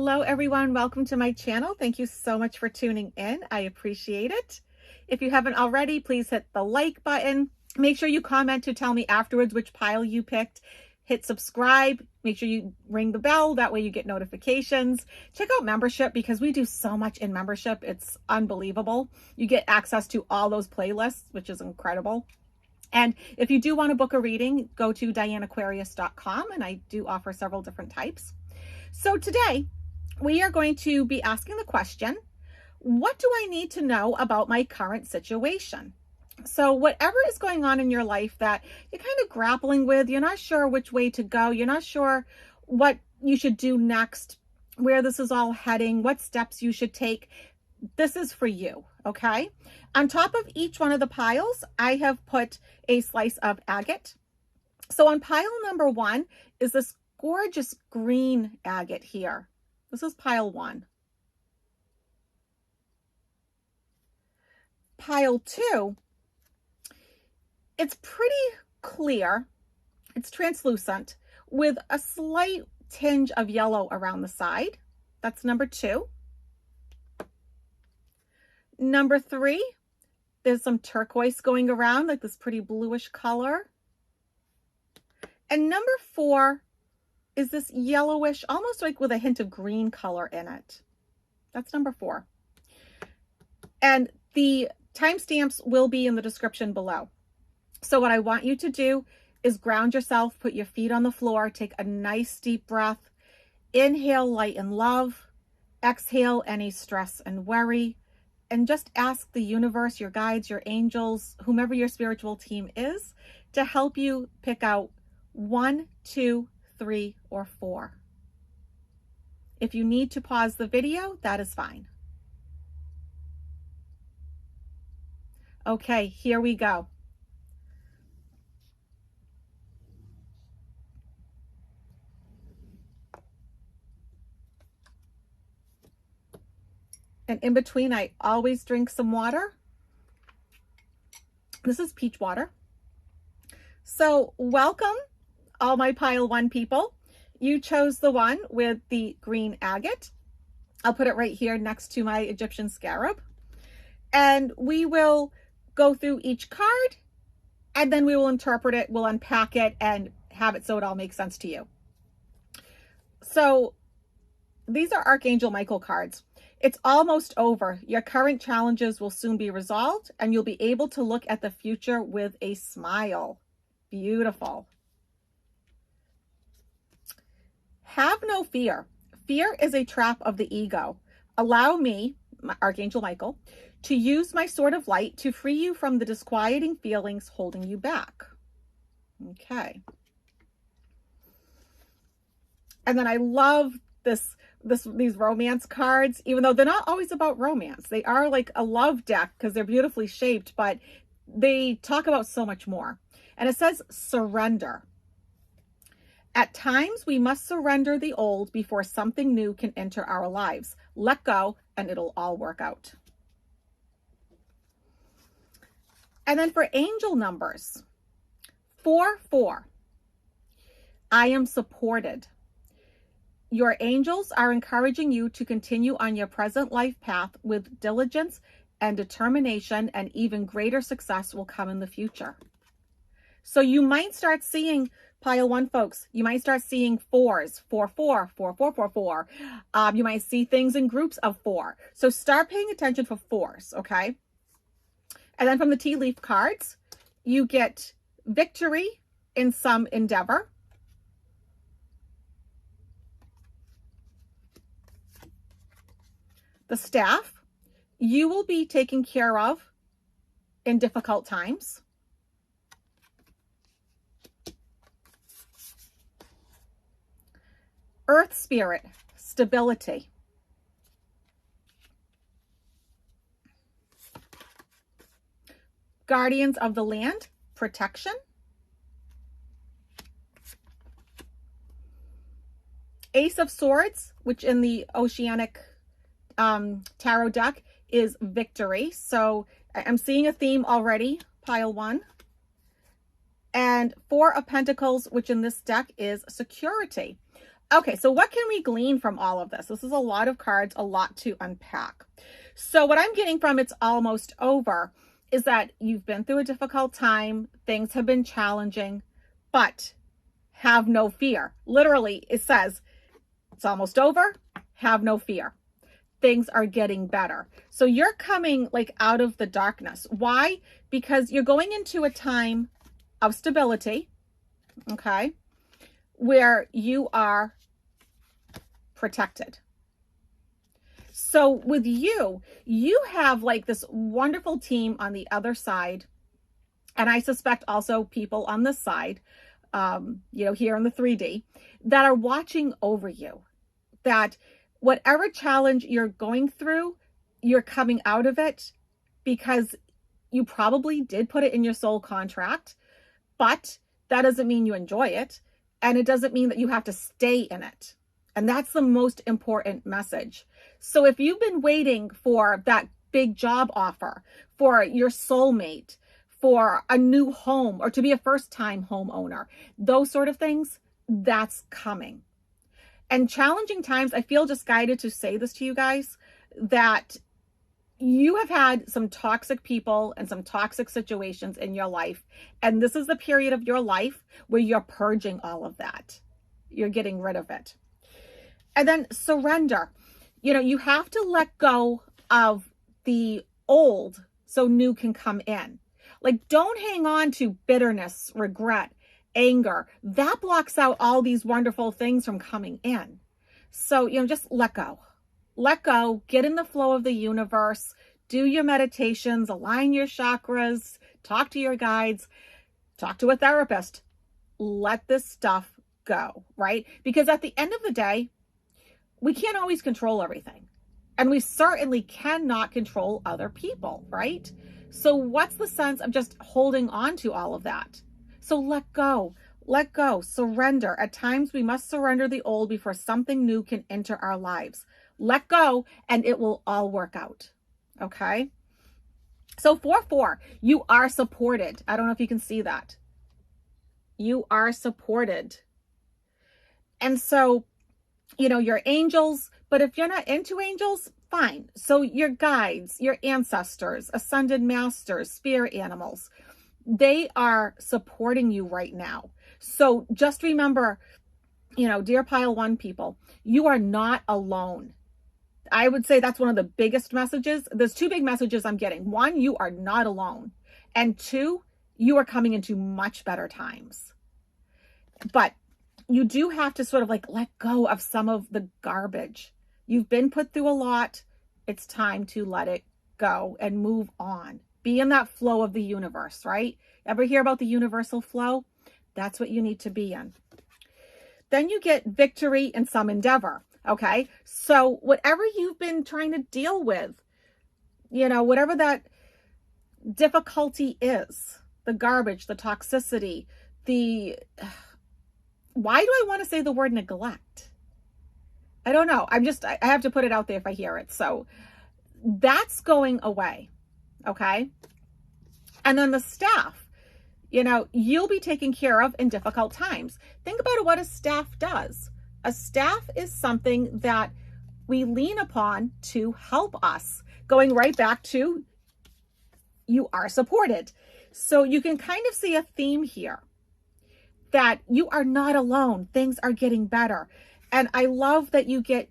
Hello everyone, welcome to my channel. Thank you so much for tuning in. I appreciate it. If you haven't already, please hit the like button. Make sure you comment to tell me afterwards which pile you picked. Hit subscribe. Make sure you ring the bell. That way you get notifications. Check out membership because we do so much in membership. It's unbelievable. You get access to all those playlists, which is incredible. And if you do want to book a reading, go to dianneaquarius.com, and I do offer several different types. So today we are going to be asking the question, what do I need to know about my current situation? So whatever is going on in your life that you're kind of grappling with, you're not sure which way to go, you're not sure what you should do next, where this is all heading, what steps you should take, this is for you, okay? On top of each one of the piles, I have put a slice of agate. So on pile number 1 is this gorgeous green agate here. This is pile 1. Pile 2, it's pretty clear, it's translucent with a slight tinge of yellow around the side. That's number 2. Number 3, there's some turquoise going around, like this pretty bluish color. And number 4 is this yellowish, almost like with a hint of green color in it. That's number 4. And the timestamps will be in the description below. So what I want you to do is ground yourself, put your feet on the floor, take a nice deep breath, inhale light and love, exhale any stress and worry, and just ask the universe, your guides, your angels, whomever your spiritual team is, to help you pick out 1, 2, 3, or 4. If you need to pause the video, that is fine. Okay, here we go. And in between, I always drink some water. This is peach water. So welcome, all my pile 1 people. You chose the one with the green agate. I'll put it right here next to my Egyptian scarab. And we will go through each card, and then we will interpret it, we'll unpack it, and have it so it all makes sense to you. So these are Archangel Michael cards. It's almost over. Your current challenges will soon be resolved, and you'll be able to look at the future with a smile. Beautiful. Have no fear. Fear is a trap of the ego. Allow me, Archangel Michael, to use my sword of light to free you from the disquieting feelings holding you back. Okay. And then I love these romance cards, even though they're not always about romance. They are like a love deck because they're beautifully shaped, but they talk about so much more. And it says surrender. At times, we must surrender the old before something new can enter our lives. Let go, and it'll all work out. And then for angel numbers, 4, 4. I am supported. Your angels are encouraging you to continue on your present life path with diligence and determination, and even greater success will come in the future. So you might start seeing, pile 1 folks, you might start seeing 4s, 4, 4, 4, 4, 4, 4. You might see things in groups of 4. So start paying attention for 4s, okay? And then from the tea leaf cards, you get victory in some endeavor. The staff, you will be taken care of in difficult times. Earth spirit, stability. Guardians of the land, protection. Ace of Swords, which in the Oceanic tarot deck is victory. So I'm seeing a theme already, pile 1. And 4 of Pentacles, which in this deck is security. Okay, so what can we glean from all of this? This is a lot of cards, a lot to unpack. So what I'm getting from it's almost over is that you've been through a difficult time. Things have been challenging, but have no fear. Literally, it says it's almost over. Have no fear. Things are getting better. So you're coming like out of the darkness. Why? Because you're going into a time of stability, okay, where you are protected. So with you, you have like this wonderful team on the other side. And I suspect also people on this side, here in the 3D, that are watching over you. That whatever challenge you're going through, you're coming out of it because you probably did put it in your soul contract, but that doesn't mean you enjoy it. And it doesn't mean that you have to stay in it. And that's the most important message. So if you've been waiting for that big job offer, for your soulmate, for a new home, or to be a first-time homeowner, those sort of things, that's coming. And challenging times, I feel just guided to say this to you guys, that you have had some toxic people and some toxic situations in your life. And this is the period of your life where you're purging all of that. You're getting rid of it. And then surrender. You have to let go of the old so new can come in. Like, don't hang on to bitterness, regret, anger. That blocks out all these wonderful things from coming in. So, just let go. Let go, get in the flow of the universe, do your meditations, align your chakras, talk to your guides, talk to a therapist. Let this stuff go, right? Because at the end of the day, we can't always control everything. And we certainly cannot control other people, right? So what's the sense of just holding on to all of that? So let go, surrender. At times we must surrender the old before something new can enter our lives. Let go and it will all work out. Okay. So 4-4, you are supported. I don't know if you can see that. You are supported. And so, your angels, but if you're not into angels, fine. So your guides, your ancestors, ascended masters, spirit animals, they are supporting you right now. So just remember, dear pile one people, you are not alone. I would say that's one of the biggest messages. There's two big messages I'm getting. One, you are not alone. And two, you are coming into much better times. But you do have to sort of like let go of some of the garbage. You've been put through a lot. It's time to let it go and move on. Be in that flow of the universe, right? Ever hear about the universal flow? That's what you need to be in. Then you get victory in some endeavor. Okay. So whatever you've been trying to deal with, whatever that difficulty is, the garbage, the toxicity, why do I want to say the word neglect? I don't know. I have to put it out there if I hear it. So that's going away. Okay. And then the staff, you'll be taken care of in difficult times. Think about what a staff does. A staff is something that we lean upon to help us. Going right back to, you are supported. So you can kind of see a theme here that you are not alone. Things are getting better. And I love that you get,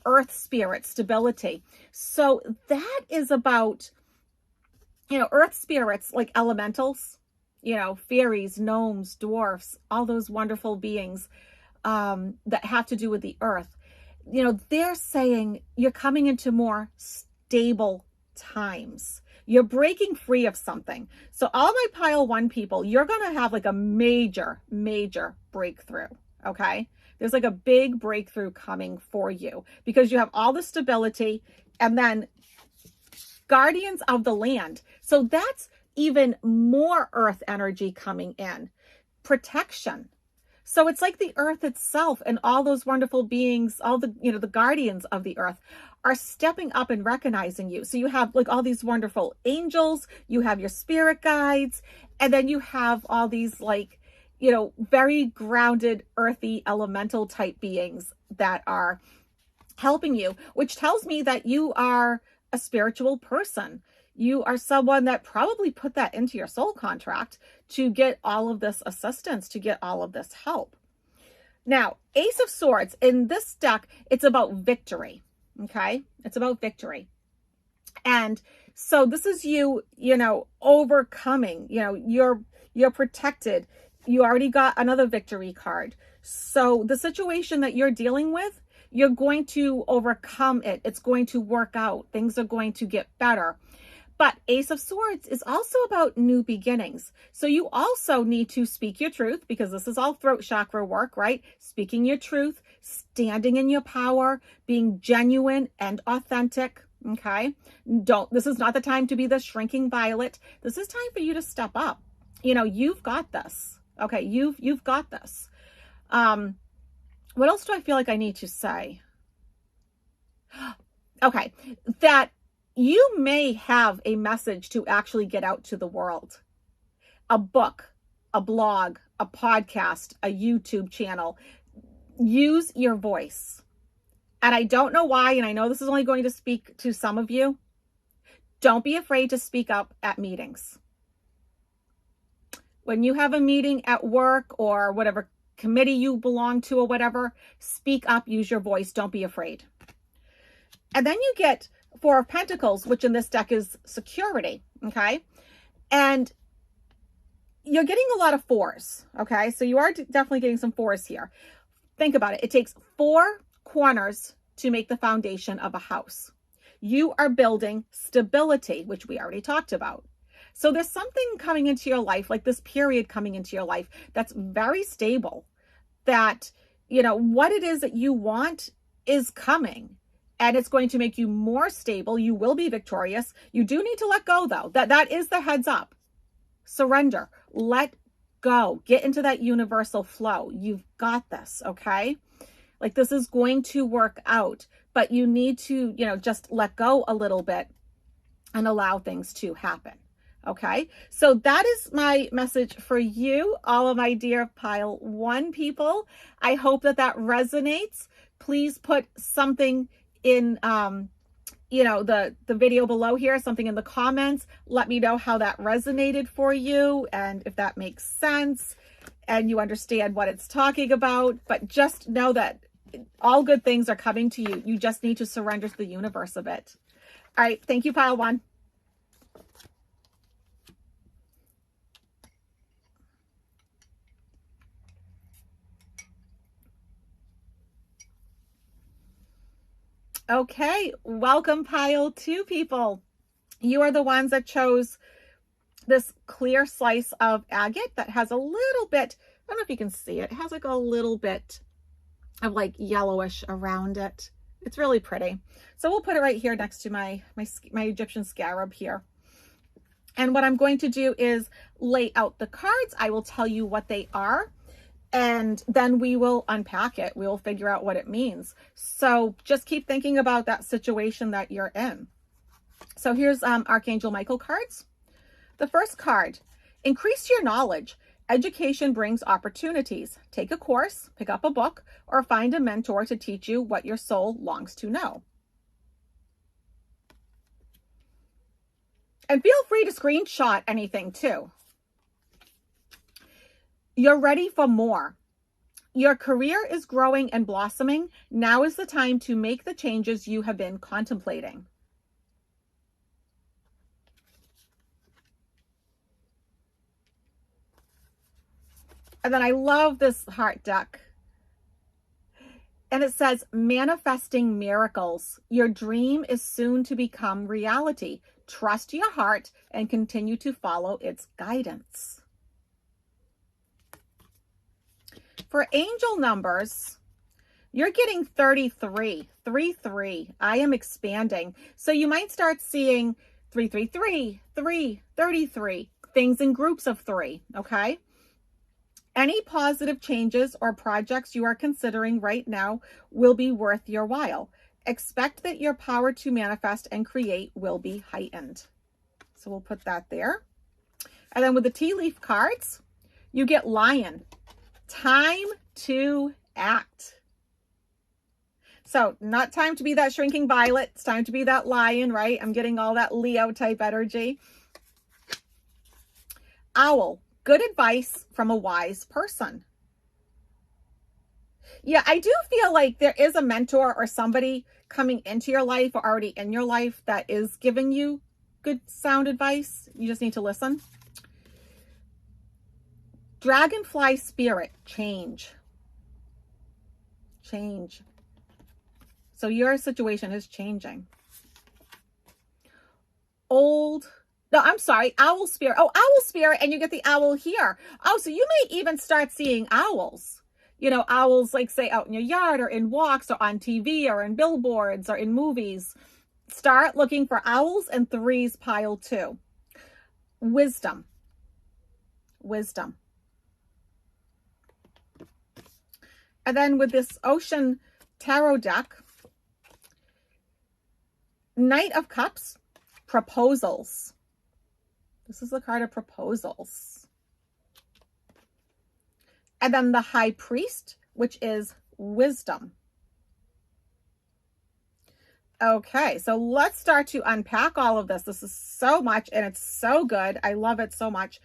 earth spirit stability. So that is about, earth spirits like elementals, fairies, gnomes, dwarfs, all those wonderful beings that have to do with the earth. They're saying you're coming into more stable times. You're breaking free of something. So all my pile one people, you're going to have like a major, major breakthrough. Okay. There's like a big breakthrough coming for you because you have all the stability and then guardians of the land. So that's even more earth energy coming in. Protection. So it's like the earth itself and all those wonderful beings, all the, the guardians of the earth are stepping up and recognizing you. So you have like all these wonderful angels, you have your spirit guides, and then you have all these like, you know, very grounded, earthy, elemental type beings that are helping you, which tells me that you are a spiritual person. You are someone that probably put that into your soul contract to get all of this assistance, to get all of this help. Now, Ace of Swords, in this deck, it's about victory, okay? It's about victory. And so this is you, you know, overcoming, you know, you're protected. You already got another victory card. So the situation that you're dealing with, you're going to overcome it. It's going to work out. Things are going to get better. But Ace of Swords is also about new beginnings. So you also need to speak your truth, because this is all throat chakra work, right? Speaking your truth, standing in your power, being genuine and authentic, okay? This is not the time to be the shrinking violet. This is time for you to step up. You know, you've got this. Okay, you've got this. What else do I feel like I need to say? Okay, that you may have a message to actually get out to the world. A book, a blog, a podcast, a YouTube channel. Use your voice. And I don't know why, and I know this is only going to speak to some of you. Don't be afraid to speak up at meetings. When you have a meeting at work or whatever committee you belong to or whatever, speak up, use your voice. Don't be afraid. And then you get Four of Pentacles, which in this deck is security, okay? And you're getting a lot of fours, okay? So you are definitely getting some fours here. Think about it. It takes 4 corners to make the foundation of a house. You are building stability, which we already talked about. So there's something coming into your life, like this period coming into your life, that's very stable, that, you know, what it is that you want is coming. And it's going to make you more stable. You will be victorious. You do need to let go, though. That is the heads up. Surrender. Let go. Get into that universal flow. You've got this, okay? Like, this is going to work out. But you need to, you know, just let go a little bit and allow things to happen, okay? So that is my message for you, all of my dear Pile 1 people. I hope that that resonates. Please put something in you know, the video below here, something in the comments. Let me know how that resonated for you and if that makes sense and you understand what it's talking about. But just know that all good things are coming to you. You just need to surrender to the universe of it. All right, thank you, Pile 1. Okay, welcome Pile 2 people. You are the ones that chose this clear slice of agate that has a little bit, I don't know if you can see it, it has like a little bit of like yellowish around it. It's really pretty. So we'll put it right here next to my Egyptian scarab here. And what I'm going to do is lay out the cards. I will tell you what they are, and then we will unpack it. We will figure out what it means. So just keep thinking about that situation that you're in. So here's Archangel Michael cards. The first card, increase your knowledge. Education brings opportunities. Take a course, pick up a book, or find a mentor to teach you what your soul longs to know. And feel free to screenshot anything too. You're ready for more. Your career is growing and blossoming. Now is the time to make the changes you have been contemplating. And then I love this heart deck. And it says, manifesting miracles. Your dream is soon to become reality. Trust your heart and continue to follow its guidance. For angel numbers, you're getting 33, 33. I am expanding. So you might start seeing 333, 3, 33, things in groups of 3, okay? Any positive changes or projects you are considering right now will be worth your while. Expect that your power to manifest and create will be heightened. So we'll put that there. And then with the tea leaf cards, You get Lion. Time to act. So not time to be that shrinking violet. It's time to be that lion, right? I'm getting all that Leo type energy. Owl. Good advice from a wise person. Yeah, I do feel like there is a mentor or somebody coming into your life or already in your life that is giving you good sound advice. You just need to listen. Dragonfly spirit. Change. Change. So your situation is changing. Owl spirit. Oh, owl spirit, and you get the owl here. Oh, so you may even start seeing owls. You know, owls like say out in your yard or in walks or on TV or in billboards or in movies. Start looking for owls and 3s pile 2. Wisdom. Wisdom. And then with this Ocean Tarot deck, Knight of Cups, proposals. This is the card of proposals. And then the High Priest, which is wisdom. Okay, so let's start to unpack all of this. This is so much and it's so good. I love it so much.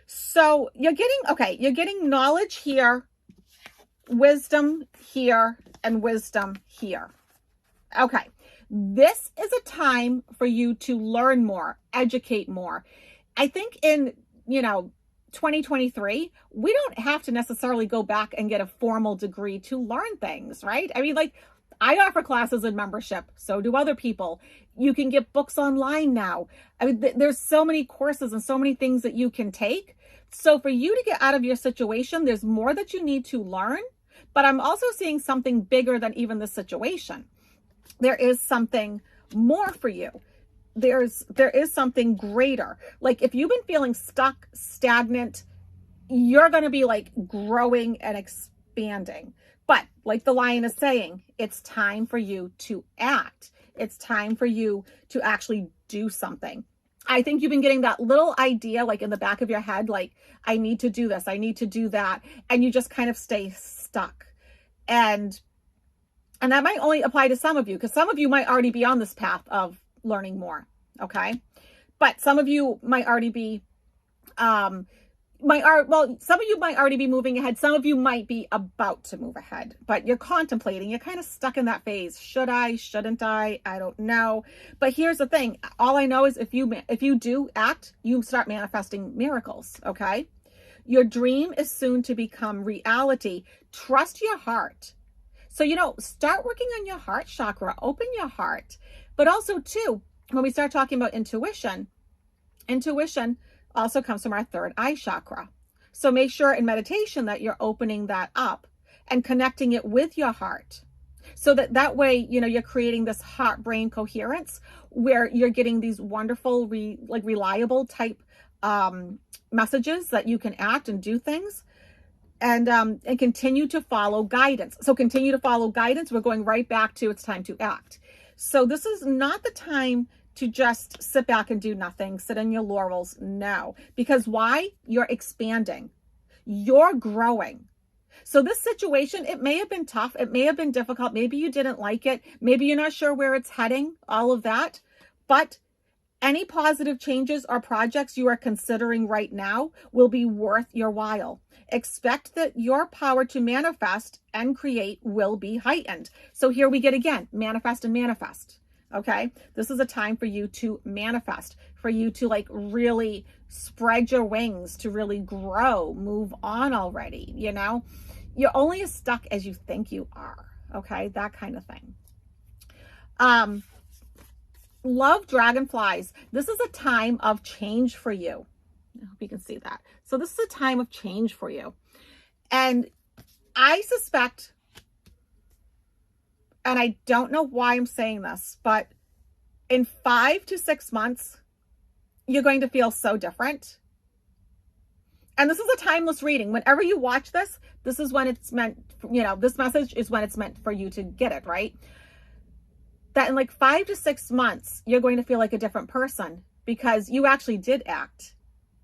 So you're getting knowledge here, wisdom here, and wisdom here. Okay. This is a time for you to learn more, educate more. I think in, 2023, we don't have to necessarily go back and get a formal degree to learn things, right? I mean, like, I offer classes in membership. So do other people. You can get books online now. I mean, there's so many courses and so many things that you can take. So for you to get out of your situation, there's more that you need to learn. But I'm also seeing something bigger than even the situation. There is something more for you. There is something greater. Like if you've been feeling stuck, stagnant, you're going to be like growing and expanding. But like the lion is saying, it's time for you to act. It's time for you to actually do something. I think you've been getting that little idea like in the back of your head, like I need to do this, I need to do that. And you just kind of stay stuck. And that might only apply to some of you, because some of you might already be on this path of learning more, okay? But some of you might already be, some of you might already be moving ahead. Some of you might be about to move ahead, but you're contemplating. You're kind of stuck in that phase. Should I? Shouldn't I? I don't know. But here's the thing. All I know is if you do act, you start manifesting miracles, okay? Your dream is soon to become reality. Trust your heart. So, start working on your heart chakra, open your heart. But also too, when we start talking about intuition also comes from our third eye chakra. So make sure in meditation that you're opening that up and connecting it with your heart. So that way, you're creating this heart-brain coherence where you're getting these wonderful, reliable type messages that you can act and do things. And continue to follow guidance. So continue to follow guidance. We're going right back to it's time to act. So this is not the time to just sit back and do nothing, sit in your laurels. No, because why? You're expanding. You're growing. So this situation, it may have been tough. It may have been difficult. Maybe you didn't like it. Maybe you're not sure where it's heading, all of that. But any positive changes or projects you are considering right now will be worth your while. Expect that your power to manifest and create will be heightened. So here we get again, manifest and manifest. Okay. This is a time for you to manifest, for you to like really spread your wings, to really grow, move on already. You're only as stuck as you think you are. Okay. That kind of thing. Love dragonflies. This is a time of change for you. I hope you can see that. So this is a time of change for you. And I suspect, and I don't know why I'm saying this, but in 5 to 6 months, you're going to feel so different. And this is a timeless reading. Whenever you watch this, this is when it's meant, this message is when it's meant for you to get it, right? That in like 5 to 6 months, you're going to feel like a different person because you actually did act.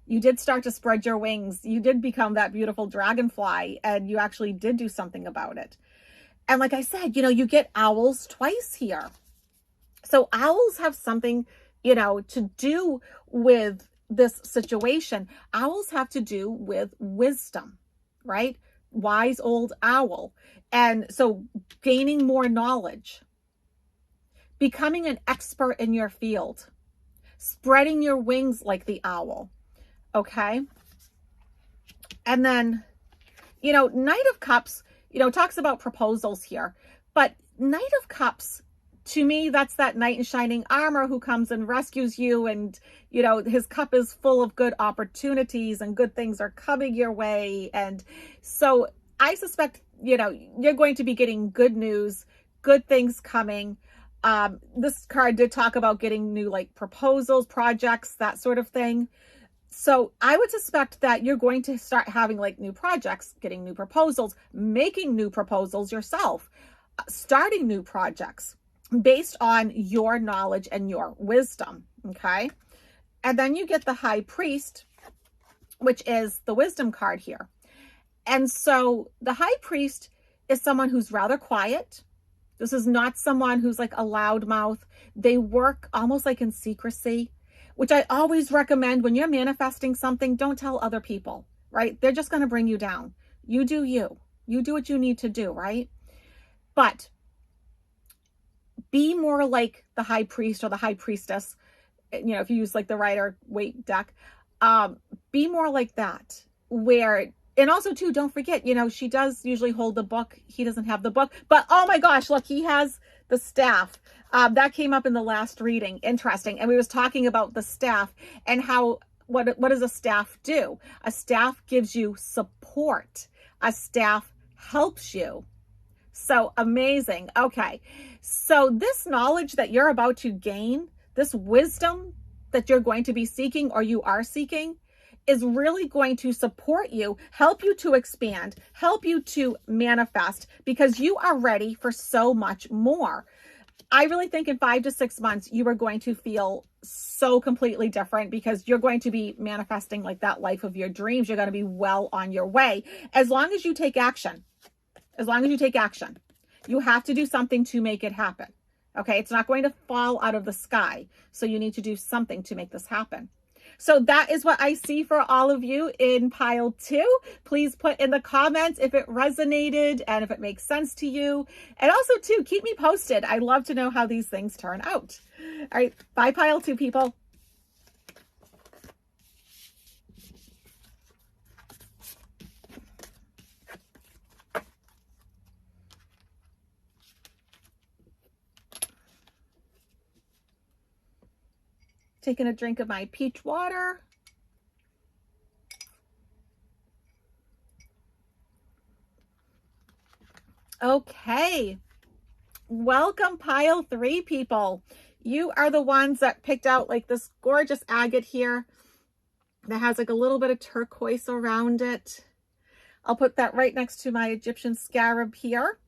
You did start to spread your wings. You did become that beautiful dragonfly, and you actually did do something about it. And like I said, you get owls twice here. So owls have something, to do with this situation. Owls have to do with wisdom, right? Wise old owl. And so gaining more knowledge, becoming an expert in your field, spreading your wings like the owl. Okay. And then, Knight of Cups, talks about proposals here, but Knight of Cups, to me, that's that knight in shining armor who comes and rescues you. And, his cup is full of good opportunities and good things are coming your way. And so I suspect, you're going to be getting good news, good things coming. This card did talk about getting new proposals, projects, that sort of thing. So I would suspect that you're going to start having new projects, getting new proposals, making new proposals yourself, starting new projects based on your knowledge and your wisdom. Okay. And then you get the High Priest, which is the wisdom card here. And so the High Priest is someone who's rather quiet. This is not someone who's a loudmouth. They work almost in secrecy, which I always recommend when you're manifesting something. Don't tell other people, right? They're just going to bring you down. You do you. You do what you need to do, right? But be more like the High Priest or the High Priestess. If you use the Rider-Waite deck, be more like that. And also too, don't forget, she does usually hold the book. He doesn't have the book, but oh my gosh, look, he has the staff. That came up in the last reading. Interesting. And we was talking about the staff and how, what does a staff do? A staff gives you support. A staff helps you. So amazing. Okay. So this knowledge that you're about to gain, this wisdom that you're going to be seeking or you are seeking, is really going to support you, help you to expand, help you to manifest, because you are ready for so much more. I really think in 5 to 6 months, you are going to feel so completely different because you're going to be manifesting that life of your dreams. You're going to be well on your way. As long as you take action, you have to do something to make it happen. Okay. It's not going to fall out of the sky. So you need to do something to make this happen. So that is what I see for all of you in pile 2. Please put in the comments if it resonated and if it makes sense to you. And also too, keep me posted. I love to know how these things turn out. All right. Bye, pile 2 people. Taking a drink of my peach water. Okay. Welcome, pile 3 people. You are the ones that picked out this gorgeous agate here that has a little bit of turquoise around it. I'll put that right next to my Egyptian scarab here.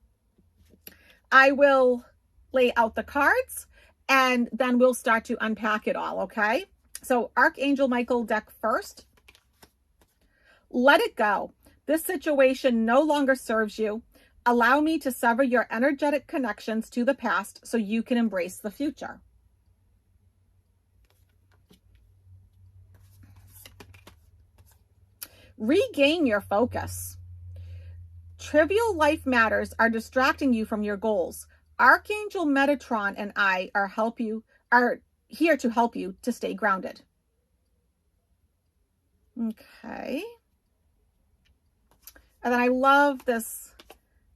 I will lay out the cards and then we'll start to unpack it all, okay? So Archangel Michael deck first. Let it go. This situation no longer serves you. Allow me to sever your energetic connections to the past so you can embrace the future. Regain your focus. Trivial life matters are distracting you from your goals. Archangel Metatron and I are here to help you to stay grounded. Okay. And then I love this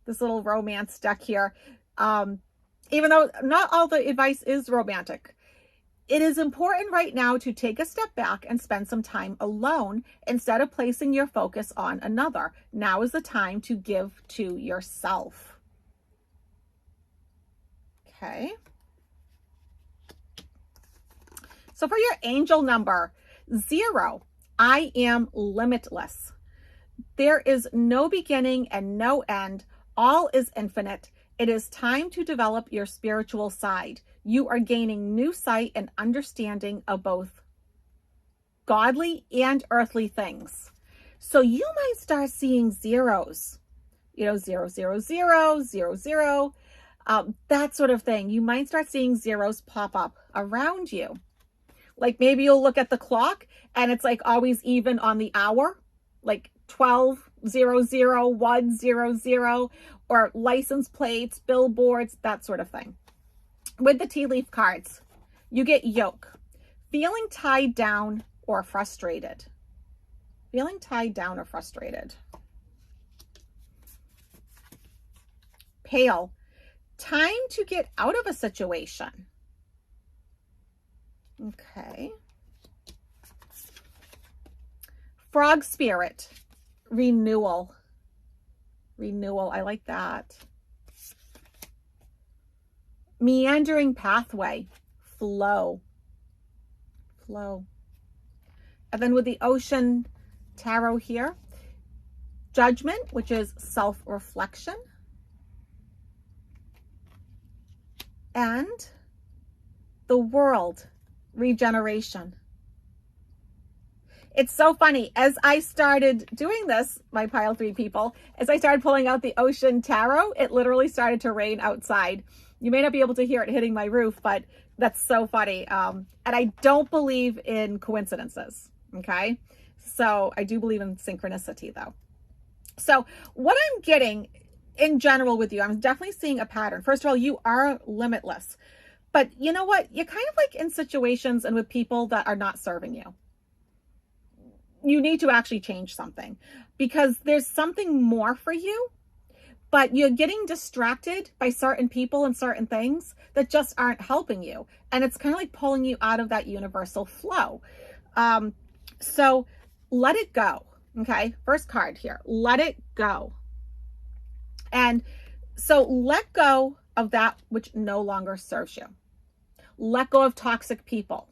little romance deck here. Even though not all the advice is romantic, it is important right now to take a step back and spend some time alone instead of placing your focus on another. Now is the time to give to yourself. Okay. So for your angel number 0, I am limitless. There is no beginning and no end. All is infinite. It is time to develop your spiritual side. You are gaining new sight and understanding of both godly and earthly things. So you might start seeing zeros, you know, 000, 00, that sort of thing. You might start seeing zeros pop up around you. Like maybe you'll look at the clock and it's like always even on the hour, like 12:00, 1:00, or license plates, billboards, that sort of thing. With the tea leaf cards, you get yoke, feeling tied down or frustrated. Feeling tied down or frustrated. Pale, time to get out of a situation. Okay. Frog spirit, renewal. Renewal, I like that. Meandering pathway, flow. Flow. And then with the ocean tarot here, judgment, which is self-reflection. And the world, regeneration. It's so funny. As I started doing this, my pile 3 people, as I started pulling out the ocean tarot, it literally started to rain outside. You may not be able to hear it hitting my roof, but that's so funny. And I don't believe in coincidences. Okay. So I do believe in synchronicity though. So what I'm getting in general with you, I'm definitely seeing a pattern. First of all, you are limitless, but you know what? You're kind of like in situations and with people that are not serving you. You need to actually change something because there's something more for you, but you're getting distracted by certain people and certain things that just aren't helping you. And it's kind of like pulling you out of that universal flow. So let it go. Okay. First card here, let it go. And so let go of that which no longer serves you. Let go of toxic people.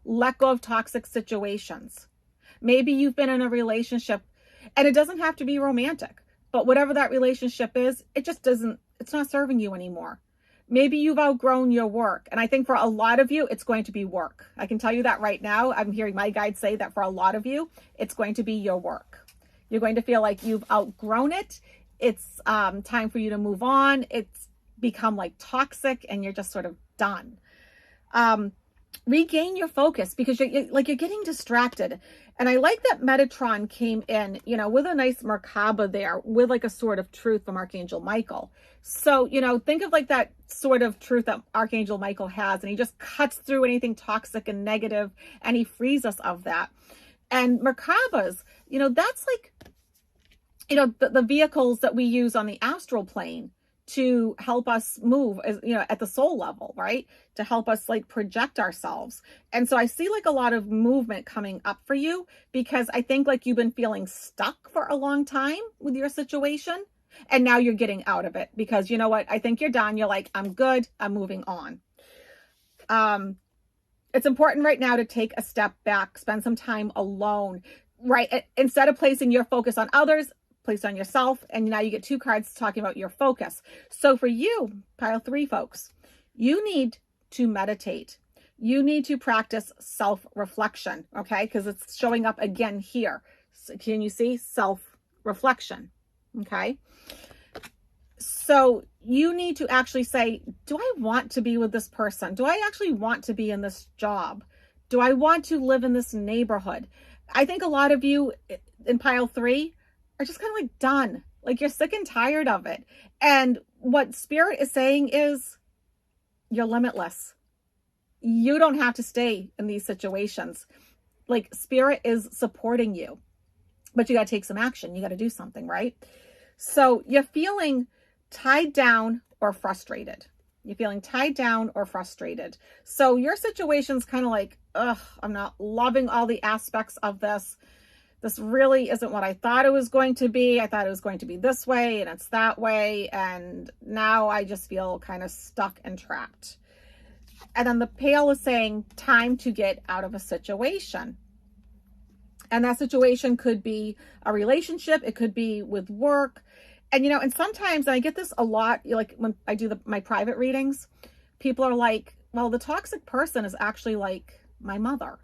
Let go of toxic situations. Maybe you've been in a relationship and it doesn't have to be romantic, but whatever that relationship is, it's not serving you anymore. Maybe you've outgrown your work. And I think for a lot of you, it's going to be work. I can tell you that right now. I'm hearing my guides say that for a lot of you, it's going to be your work. You're going to feel like you've outgrown it. It's time for you to move on. It's become like toxic and you're just sort of done. Regain your focus because you're getting distracted. And I like that Metatron came in, you know, with a nice Merkaba there with like a sword of truth from Archangel Michael. So, you know, think of like that sort of truth that Archangel Michael has, and he just cuts through anything toxic and negative and he frees us of that. And Merkabas, you know, that's like, you know, the vehicles that we use on the astral plane to help us move, as you know, at the soul level, right? To help us like project ourselves. And so I see like a lot of movement coming up for you because I think like you've been feeling stuck for a long time with your situation. And now you're getting out of it because you know what? I think you're done. You're like, I'm good. I'm moving on. It's important right now to take a step back, spend some time alone, right? Instead of placing your focus on others, place on yourself. And now you get 2 cards talking about your focus. So for you, pile 3 folks, you need to meditate. You need to practice self-reflection, okay? Because it's showing up again here. So can you see? Self-reflection, okay? So you need to actually say, do I want to be with this person? Do I actually want to be in this job? Do I want to live in this neighborhood? I think a lot of you in pile 3 are just kind of like done. Like you're sick and tired of it. And what Spirit is saying is you're limitless. You don't have to stay in these situations. Like Spirit is supporting you, but you got to take some action. You got to do something, right? So you're feeling tied down or frustrated. You're feeling tied down or frustrated. So your situation's kind of like, ugh, I'm not loving all the aspects of this. This really isn't what I thought it was going to be. I thought it was going to be this way and it's that way. And now I just feel kind of stuck and trapped. And then the Pale is saying time to get out of a situation. And that situation could be a relationship. It could be with work. And, you know, and sometimes, and I get this a lot, like when I do my private readings, people are like, well, the toxic person is actually like my mother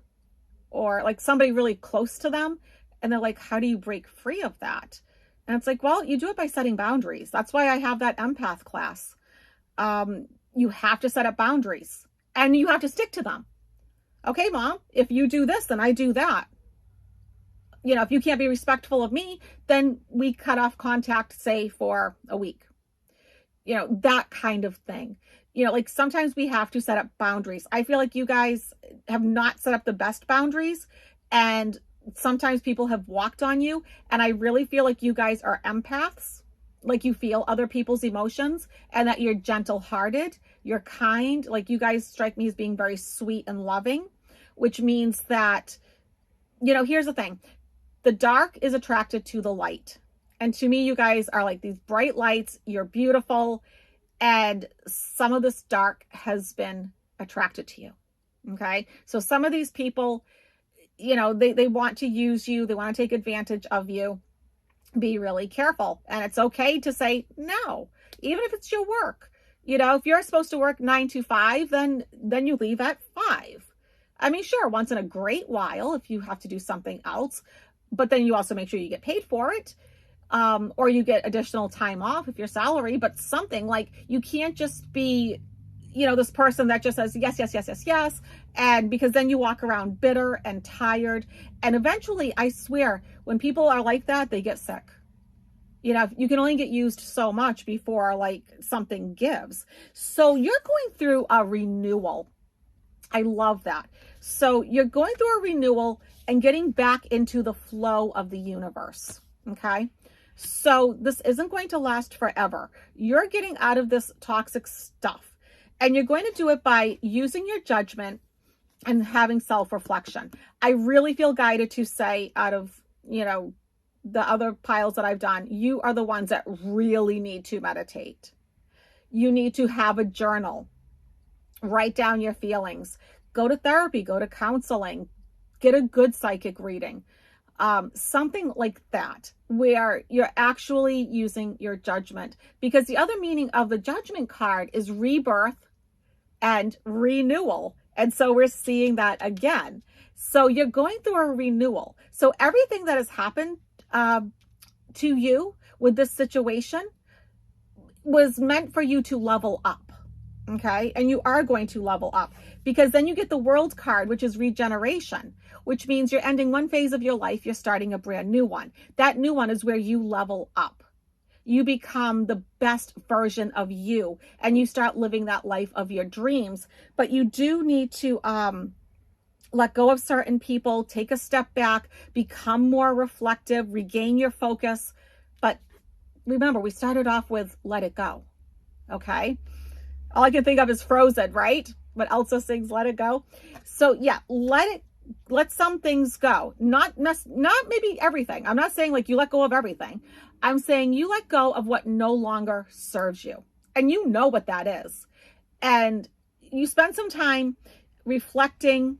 or like somebody really close to them. And they're like, how do you break free of that? And it's like, well, you do it by setting boundaries. That's why I have that empath class. You have to set up boundaries and you have to stick to them. Okay, mom, if you do this, then I do that. You know, if you can't be respectful of me, then we cut off contact, say, for a week. You know, that kind of thing. You know, like sometimes we have to set up boundaries. I feel like you guys have not set up the best boundaries, and sometimes people have walked on you. And I really feel like you guys are empaths, like you feel other people's emotions, and that you're gentle-hearted, you're kind. Like you guys strike me as being very sweet and loving, which means that, you know, here's the thing. The dark is attracted to the light. And to me, you guys are like these bright lights. You're beautiful. And some of this dark has been attracted to you. Okay. So some of these people, you know, they want to use you. They want to take advantage of you. Be really careful. And it's okay to say no, even if it's your work. You know, if you're supposed to work 9 to 5, then you leave at 5. I mean, sure, once in a great while, if you have to do something else, but then you also make sure you get paid for it. Or you get additional time off if you're salary, but something like you can't just be, you know, this person that just says yes, yes, yes, yes, yes. And because then you walk around bitter and tired. And eventually, I swear, when people are like that, they get sick. You know, you can only get used so much before like something gives. So you're going through a renewal. I love that. So you're going through a renewal and getting back into the flow of the universe. Okay. So this isn't going to last forever. You're getting out of this toxic stuff, and you're going to do it by using your judgment and having self-reflection. I really feel guided to say, out of, you know, the other piles that I've done, you are the ones that really need to meditate. You need to have a journal, write down your feelings, go to therapy, go to counseling, get a good psychic reading. Something like that, where you're actually using your judgment, because the other meaning of the judgment card is rebirth and renewal. And so we're seeing that again. So you're going through a renewal. So everything that has happened to you with this situation was meant for you to level up. Okay. And you are going to level up, because then you get the World card, which is regeneration, which means you're ending one phase of your life. You're starting a brand new one. That new one is where you level up. You become the best version of you, and you start living that life of your dreams. But you do need to let go of certain people, take a step back, become more reflective, regain your focus. But remember, we started off with let it go. Okay. All I can think of is Frozen, right? But Elsa sings let it go. So yeah, let some things go. Not maybe everything. I'm not saying like you let go of everything. I'm saying you let go of what no longer serves you. And you know what that is. And you spend some time reflecting,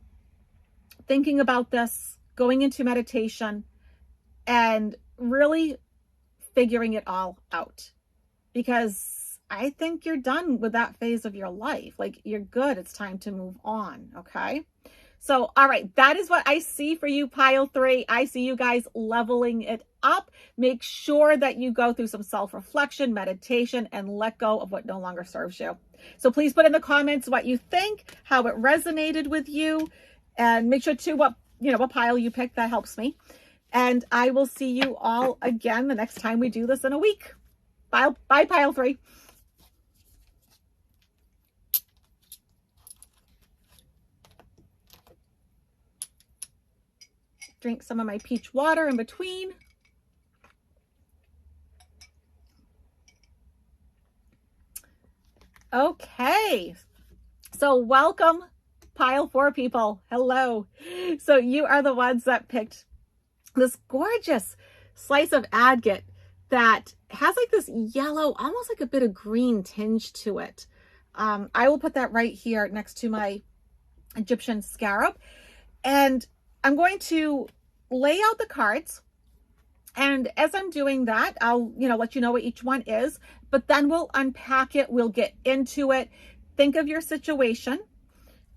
thinking about this, going into meditation, and really figuring it all out. Because I think you're done with that phase of your life. Like, you're good. It's time to move on. Okay. So, all right. That is what I see for you, pile 3. I see you guys leveling it up. Make sure that you go through some self-reflection, meditation, and let go of what no longer serves you. So please put in the comments what you think, how it resonated with you, and make sure to what pile you picked. That helps me. And I will see you all again the next time we do this in a week. Bye, pile 3. Drink some of my peach water in between. Okay, so welcome, pile 4 people. Hello. So you are the ones that picked this gorgeous slice of agate that has like this yellow, almost like a bit of green tinge to it. I will put that right here next to my Egyptian scarab. And I'm going to lay out the cards. And as I'm doing that, I'll, let you know what each one is, but then we'll unpack it. We'll get into it. Think of your situation.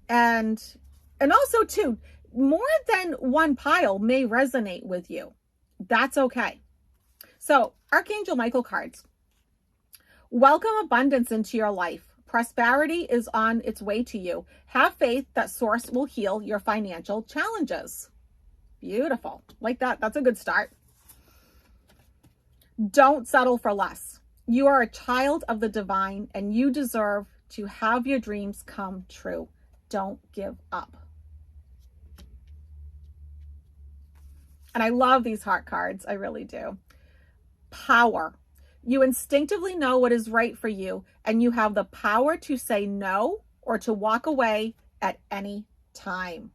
And also too, more than one pile may resonate with you. That's okay. So, Archangel Michael cards. Welcome abundance into your life. Prosperity is on its way to you. Have faith that Source will heal your financial challenges. Beautiful. Like that. That's a good start. Don't settle for less. You are a child of the divine and you deserve to have your dreams come true. Don't give up. And I love these heart cards. I really do. Power. You instinctively know what is right for you, and you have the power to say no or to walk away at any time.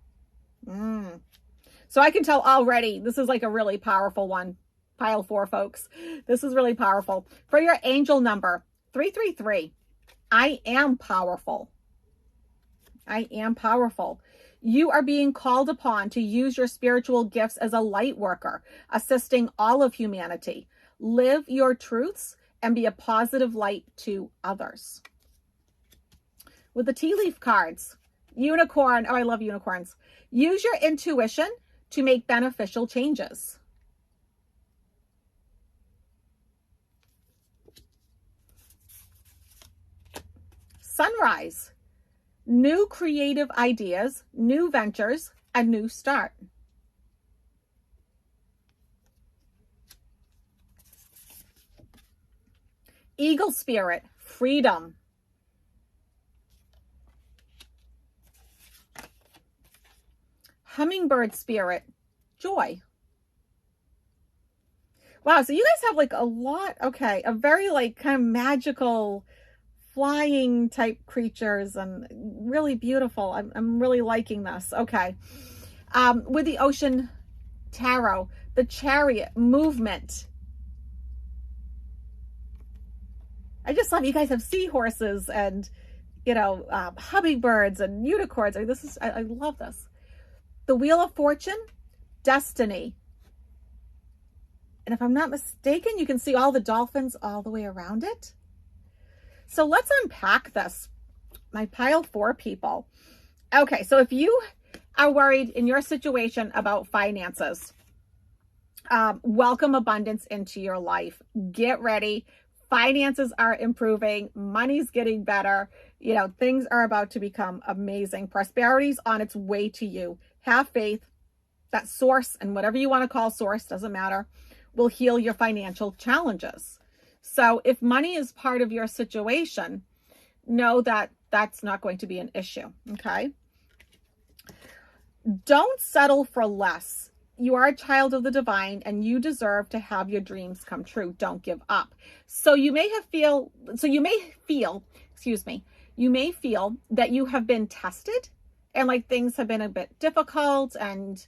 So I can tell already, this is like a really powerful one. Pile 4, folks. This is really powerful. For your angel number, 333, I am powerful. I am powerful. You are being called upon to use your spiritual gifts as a light worker, assisting all of humanity. Live your truths and be a positive light to others. With the tea leaf cards, unicorn. Oh, I love unicorns. Use your intuition to make beneficial changes. Sunrise. New creative ideas, new ventures, a new start. Eagle spirit, freedom. Hummingbird spirit, joy. Wow, so you guys have like a lot, okay, a very like kind of magical flying type creatures and really beautiful. I'm really liking this. Okay. With the Ocean Tarot, the Chariot, movement. I just love, you guys have seahorses and, you know, hummingbirds and unicorns. I love this. The Wheel of Fortune, destiny. And if I'm not mistaken, you can see all the dolphins all the way around it. So let's unpack this, my pile 4 people. Okay, so if you are worried in your situation about finances, welcome abundance into your life. Get ready. Finances are improving. Money's getting better. You know, things are about to become amazing. Prosperity's on its way to you. Have faith that Source, and whatever you want to call Source, doesn't matter, will heal your financial challenges. So if money is part of your situation, know that that's not going to be an issue, okay? Don't settle for less. You are a child of the divine and you deserve to have your dreams come true. Don't give up. So you may feel that you have been tested and like things have been a bit difficult and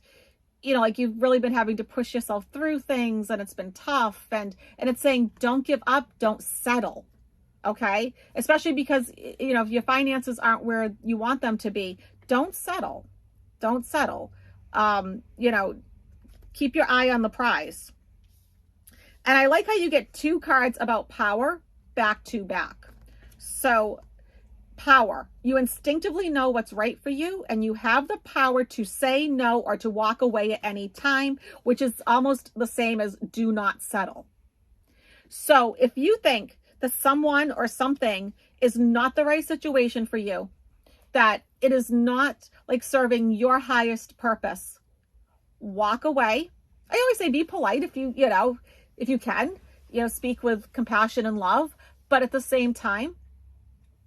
you know, like you've really been having to push yourself through things and it's been tough and it's saying, don't give up, don't settle. Okay. Especially because, you know, if your finances aren't where you want them to be, don't settle. Don't settle. You know, keep your eye on the prize. And I like how you get 2 cards about power back to back. So power, you instinctively know what's right for you and you have the power to say no or to walk away at any time, which is almost the same as do not settle. So if you think that someone or something is not the right situation for you, that it is not like serving your highest purpose, walk away. I always say be polite if you can, speak with compassion and love, but at the same time,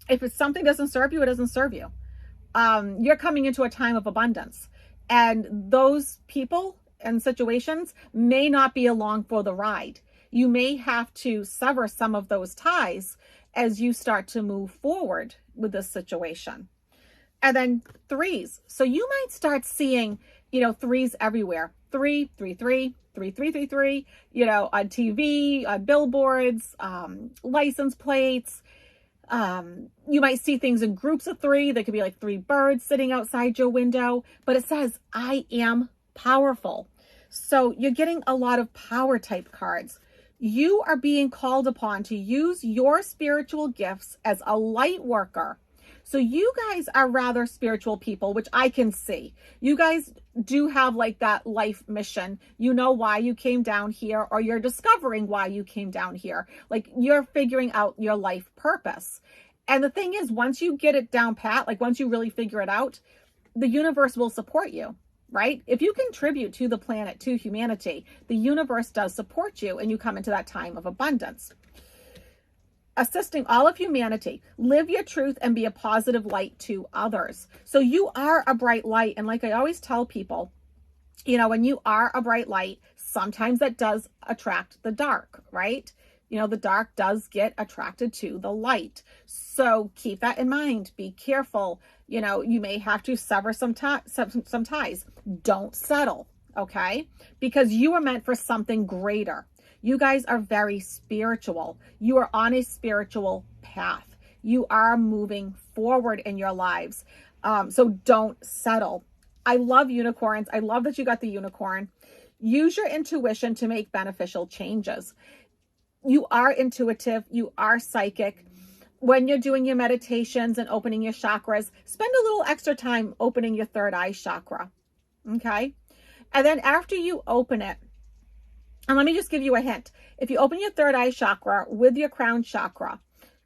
if it's something doesn't serve you, it doesn't serve you. You're coming into a time of abundance and those people and situations may not be along for the ride. You may have to sever some of those ties as you start to move forward with this situation. And then 3s. So you might start seeing, 3s everywhere. 333, 3333, on TV, on billboards, license plates. You might see things in groups of 3. There could be like 3 birds sitting outside your window, but it says, I am powerful. So you're getting a lot of power type cards. You are being called upon to use your spiritual gifts as a light worker So you guys are rather spiritual people, which I can see. You guys do have like that life mission. You know why you came down here, or you're discovering why you came down here. Like you're figuring out your life purpose. And the thing is, once you get it down pat, like once you really figure it out, the universe will support you, right? If you contribute to the planet, to humanity, the universe does support you, and you come into that time of abundance. Assisting all of humanity, live your truth and be a positive light to others. So you are a bright light. And like I always tell people, you know, when you are a bright light, sometimes that does attract the dark, right? You know, the dark does get attracted to the light. So keep that in mind. Be careful. You know, you may have to sever some ties. Don't settle, okay? Because you are meant for something greater. You guys are very spiritual. You are on a spiritual path. You are moving forward in your lives. So don't settle. I love unicorns. I love that you got the unicorn. Use your intuition to make beneficial changes. You are intuitive. You are psychic. When you're doing your meditations and opening your chakras, spend a little extra time opening your third eye chakra. Okay. And then after you open it, and let me just give you a hint. If you open your third eye chakra with your crown chakra,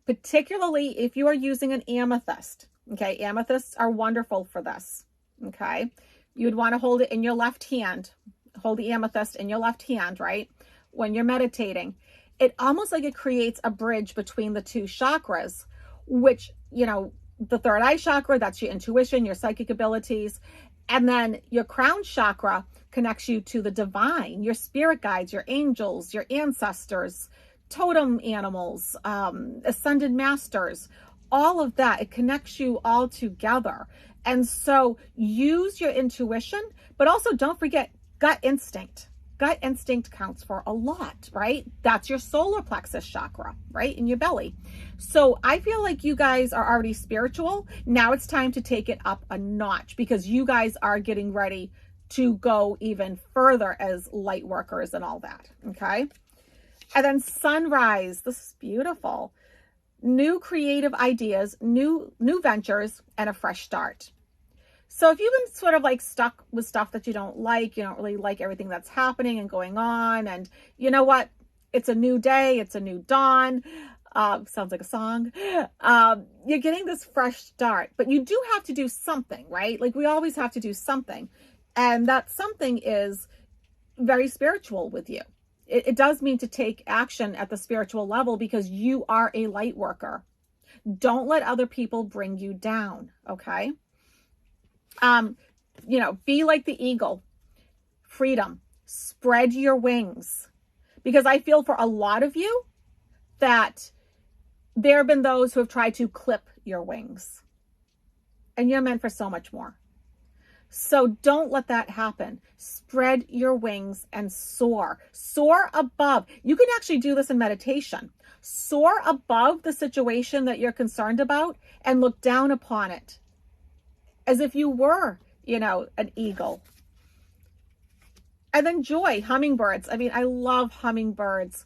particularly if you are using an amethyst, okay, amethysts are wonderful for this, okay? You would want to hold it in your left hand, hold the amethyst in your left hand, right? When you're meditating, it almost like it creates a bridge between the two chakras, which, you know, the third eye chakra, that's your intuition, your psychic abilities. And then your crown chakra connects you to the divine, your spirit guides, your angels, your ancestors, totem animals, ascended masters, all of that. It connects you all together. And so use your intuition, but also don't forget gut instinct. Gut instinct counts for a lot, right? That's your solar plexus chakra, right? In your belly. So I feel like you guys are already spiritual. Now it's time to take it up a notch, because you guys are getting ready to go even further as light workers and all that. Okay. And then sunrise. This is beautiful. New creative ideas, new ventures, and a fresh start. So if you've been sort of like stuck with stuff that you don't really like everything that's happening and going on, and you know what? It's a new day. It's a new dawn. Sounds like a song. You're getting this fresh start, but you do have to do something, right? Like we always have to do something. And that something is very spiritual with you. It does mean to take action at the spiritual level, because you are a light worker. Don't let other people bring you down. Okay. You know, be like the eagle. Freedom. Spread your wings. Because I feel for a lot of you that there have been those who have tried to clip your wings. And you're meant for so much more. So don't let that happen. Spread your wings and soar. Soar above. You can actually do this in meditation. Soar above the situation that you're concerned about and look down upon it as if you were, you know, an eagle. And then joy, hummingbirds. I mean, I love hummingbirds.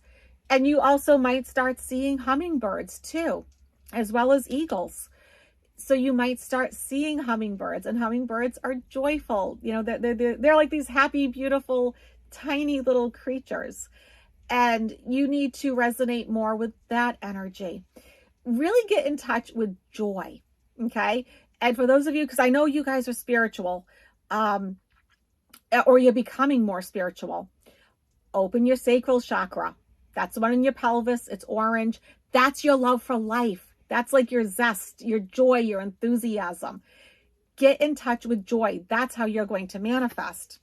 And you also might start seeing hummingbirds too, as well as eagles. So you might start seeing hummingbirds, and hummingbirds are joyful. You know, they're like these happy, beautiful, tiny little creatures. And you need to resonate more with that energy. Really get in touch with joy. Okay. And for those of you, because I know you guys are spiritual, or you're becoming more spiritual, open your sacral chakra. That's the one in your pelvis. It's orange. That's your love for life. That's like your zest, your joy, your enthusiasm. Get in touch with joy. That's how you're going to manifest.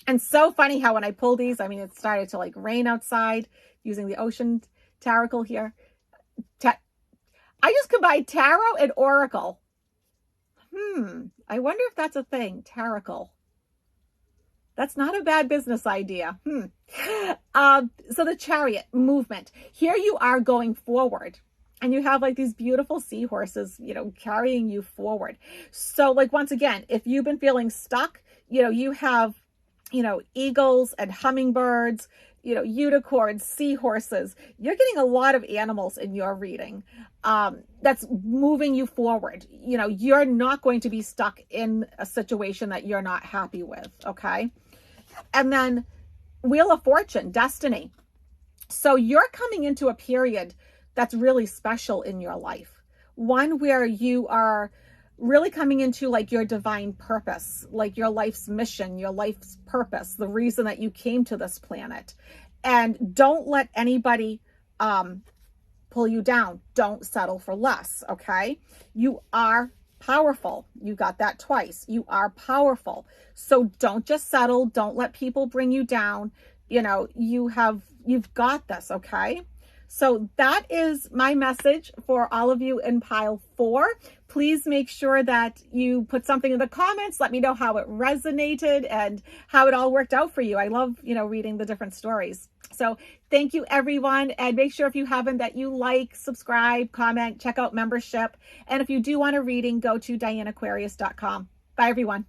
And so funny how when I pull these, I mean, it started to like rain outside using the ocean tarot here. I just combined tarot and oracle. I wonder if that's a thing, tarot. That's not a bad business idea. So the Chariot movement. Here you are going forward. And you have like these beautiful seahorses, you know, carrying you forward. So like, once again, if you've been feeling stuck, you know, you have, you know, eagles and hummingbirds, unicorns, seahorses. You're getting a lot of animals in your reading. That's moving you forward. You're not going to be stuck in a situation that you're not happy with. Okay. And then Wheel of Fortune, destiny. So you're coming into a period that's really special in your life. One where you are really coming into like your divine purpose, like your life's mission, your life's purpose, the reason that you came to this planet. And don't let anybody pull you down. Don't settle for less, okay? You are powerful. You got that twice. You are powerful. So don't just settle. Don't let people bring you down. You've got this, okay? So that is my message for all of you in pile 4. Please make sure that you put something in the comments. Let me know how it resonated and how it all worked out for you. I love, reading the different stories. So thank you, everyone. And make sure if you haven't that you like, subscribe, comment, check out membership. And if you do want a reading, go to DianneAquarius.com. Bye, everyone.